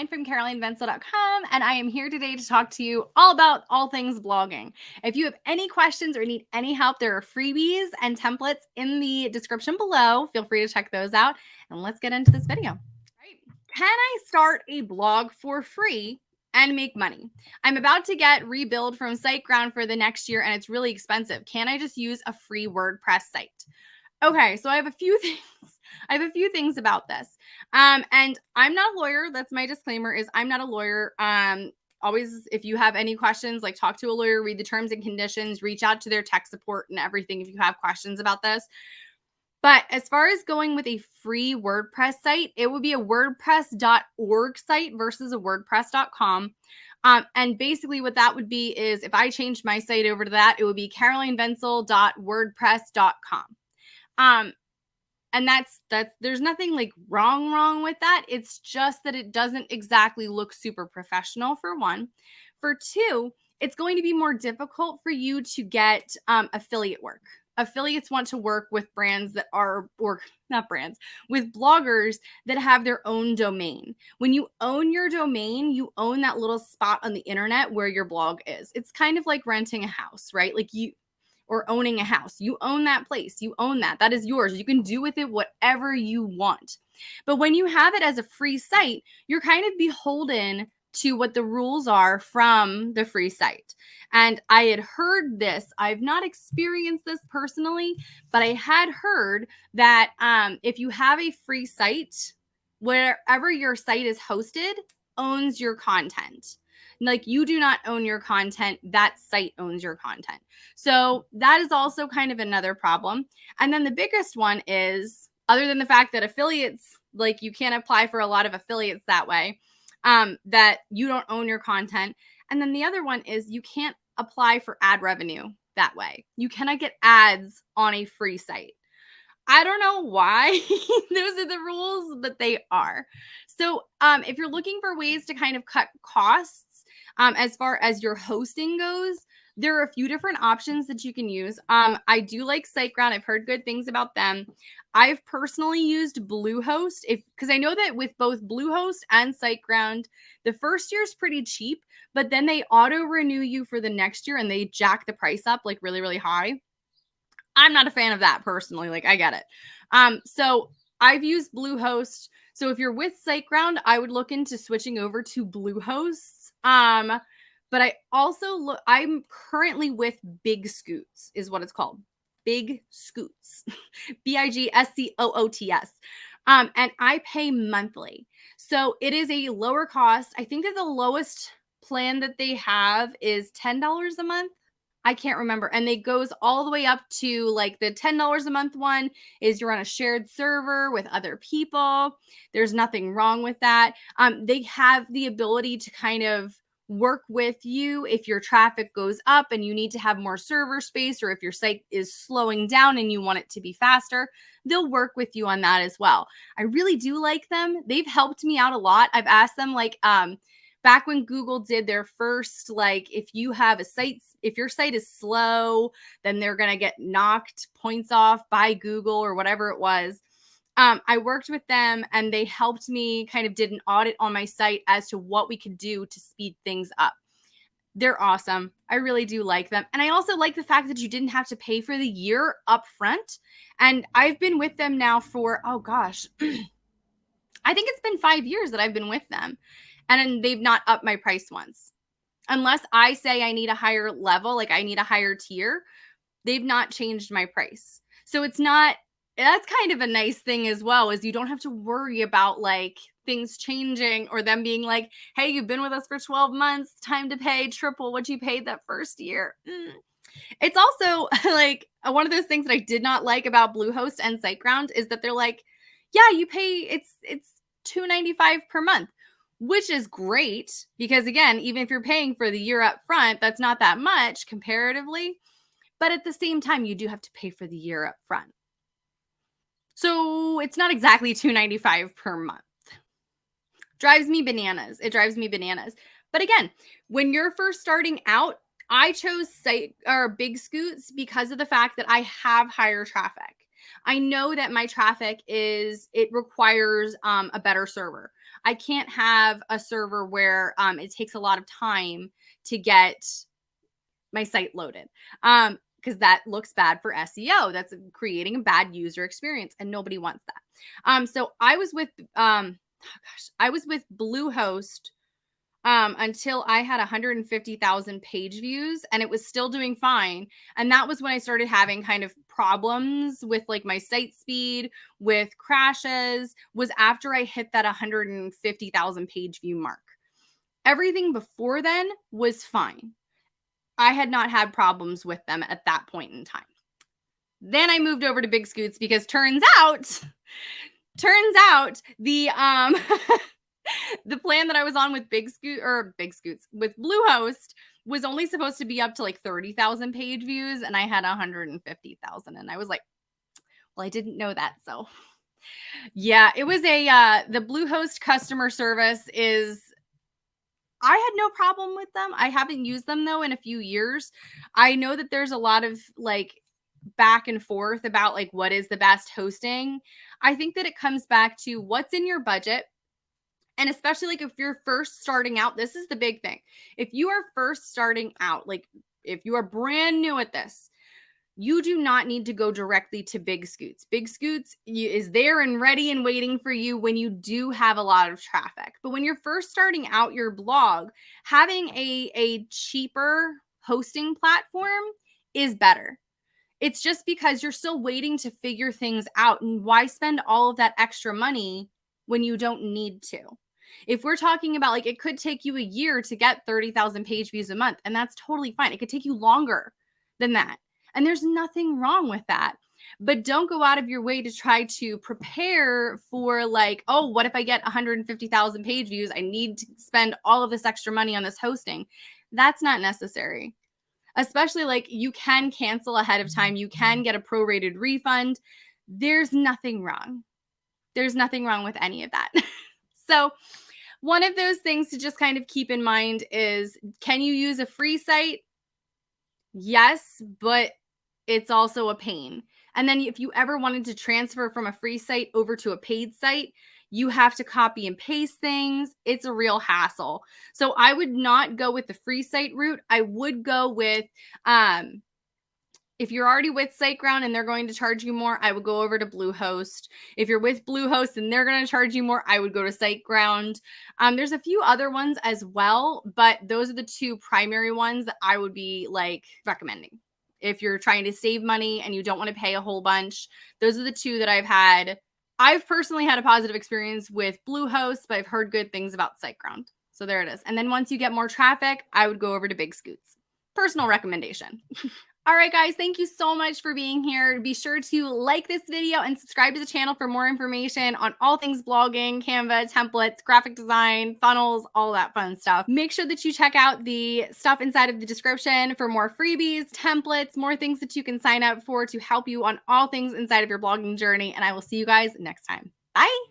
from CarolineVencil.com, and I am here today to talk to you all about all things blogging. If you have any questions or need any help, there are freebies and templates in the description below. Feel free to check those out, and let's get into this video. All right. Can I start a blog for free and make money? I'm about to get rebuild from SiteGround for the next year, and it's really expensive. Can I just use a free WordPress site? Okay, so I have a few things about this. And I'm not a lawyer. That's my disclaimer, is I'm not a lawyer. Always, if you have any questions, like talk to a lawyer, read the terms and conditions, reach out to their tech support and everything if you have questions about this. But as far as going with a free WordPress site, it would be a WordPress.org site versus a WordPress.com. And basically what that would be is if I changed my site over to that, it would be carolinevencil.wordpress.com. And that's there's nothing like wrong with that. It's just that it doesn't exactly look super professional, for one. For two, it's going to be more difficult for you to get affiliate work. Affiliates want to work with brands that are, or not brands, with bloggers that have their own domain. When you own your domain, you own that little spot on the internet where your blog is. It's kind of like renting a house, right? Like or owning a house. You own that place. You own that. That is yours. You can do with it whatever you want. But when you have it as a free site, you're kind of beholden to what the rules are from the free site. And I had heard this. I've not experienced this personally, but I had heard that if you have a free site, wherever your site is hosted owns your content. Like, you do not own your content, that site owns your content. So that is also kind of another problem. And then the biggest one is, other than the fact that affiliates, like, you can't apply for a lot of affiliates that way, that you don't own your content. And then the other one is you can't apply for ad revenue that way. You cannot get ads on a free site. I don't know why those are the rules, but they are. So if you're looking for ways to kind of cut costs, as far as your hosting goes, there are a few different options that you can use. I do like SiteGround. I've heard good things about them. I've personally used Bluehost because I know that with both Bluehost and SiteGround, the first year is pretty cheap, but then they auto renew you for the next year and they jack the price up like really, really high. I'm not a fan of that personally. Like, I get it. So I've used Bluehost. So if you're with SiteGround, I would look into switching over to Bluehost. But I'm currently with Big Scoots is what it's called. Big Scoots, BIGSCOOTS. And I pay monthly. So it is a lower cost. I think that the lowest plan that they have is $10 a month. I can't remember. And it goes all the way up to, like, the $10 a month one is you're on a shared server with other people. There's nothing wrong with that. They have the ability to kind of work with you if your traffic goes up and you need to have more server space, or if your site is slowing down and you want it to be faster, they'll work with you on that as well. I really do like them. They've helped me out a lot. I've asked them, like, back when Google did their first, like, if you have a site, if your site is slow, then they're going to get knocked points off by Google or whatever it was. I worked with them and they helped me, kind of did an audit on my site as to what we could do to speed things up. They're awesome. I really do like them. And I also like the fact that you didn't have to pay for the year up front. And I've been with them now for, oh gosh, I think it's been 5 years that I've been with them. And they've not upped my price once. Unless I say I need a higher level, like I need a higher tier, they've not changed my price. So that's kind of a nice thing as well, is you don't have to worry about, like, things changing or them being like, hey, you've been with us for 12 months, time to pay triple what you paid that first year. It's also like one of those things that I did not like about Bluehost and SiteGround is that they're like, yeah, you pay, it's $2.95 per month, which is great because, again, even if you're paying for the year up front, that's not that much comparatively. But at the same time, you do have to pay for the year up front. So it's not exactly $2.95 per month. Drives me bananas. It drives me bananas. But again, when you're first starting out, I chose Big Scoots because of the fact that I have higher traffic. I know that my traffic it requires a better server. I can't have a server where it takes a lot of time to get my site loaded. Because that looks bad for SEO. That's creating a bad user experience, and nobody wants that. So I was with Bluehost until I had 150,000 page views, and it was still doing fine. And that was when I started having kind of problems with like my site speed, with crashes, was after I hit that 150,000 page view mark. Everything before then was fine. I had not had problems with them at that point in time. Then I moved over to Big Scoots because turns out the the plan that I was on with Big Scoots with Bluehost was only supposed to be up to like 30,000 page views, and I had 150,000, and I was like, well, I didn't know that. So yeah, it was the Bluehost customer service is, I had no problem with them. I haven't used them though in a few years. I know that there's a lot of like back and forth about like what is the best hosting. I think that it comes back to what's in your budget. And especially like if you're first starting out, this is the big thing. If you are first starting out, like if you are brand new at this, you do not need to go directly to Big Scoots. Big Scoots is there and ready and waiting for you when you do have a lot of traffic. But when you're first starting out your blog, having a cheaper hosting platform is better. It's just because you're still waiting to figure things out. And why spend all of that extra money when you don't need to? If we're talking about like, it could take you a year to get 30,000 page views a month, and that's totally fine. It could take you longer than that. And there's nothing wrong with that. But don't go out of your way to try to prepare for like, oh, what if I get 150,000 page views? I need to spend all of this extra money on this hosting. That's not necessary. Especially like you can cancel ahead of time. You can get a prorated refund. There's nothing wrong. There's nothing wrong with any of that. So one of those things to just kind of keep in mind is, can you use a free site? Yes, but it's also a pain. And then if you ever wanted to transfer from a free site over to a paid site, you have to copy and paste things. It's a real hassle. So I would not go with the free site route. I would go with, if you're already with SiteGround and they're going to charge you more, I would go over to Bluehost. If you're with Bluehost and they're going to charge you more, I would go to SiteGround. There's a few other ones as well, but those are the two primary ones that I would be like recommending. If you're trying to save money and you don't want to pay a whole bunch, those are the two that I've had. I've personally had a positive experience with Bluehost, but I've heard good things about SiteGround. So there it is. And then once you get more traffic, I would go over to Big Scoots. Personal recommendation. All right, guys, thank you so much for being here. Be sure to like this video and subscribe to the channel for more information on all things blogging, Canva, templates, graphic design, funnels, all that fun stuff. Make sure that you check out the stuff inside of the description for more freebies, templates, more things that you can sign up for to help you on all things inside of your blogging journey. And I will see you guys next time. Bye.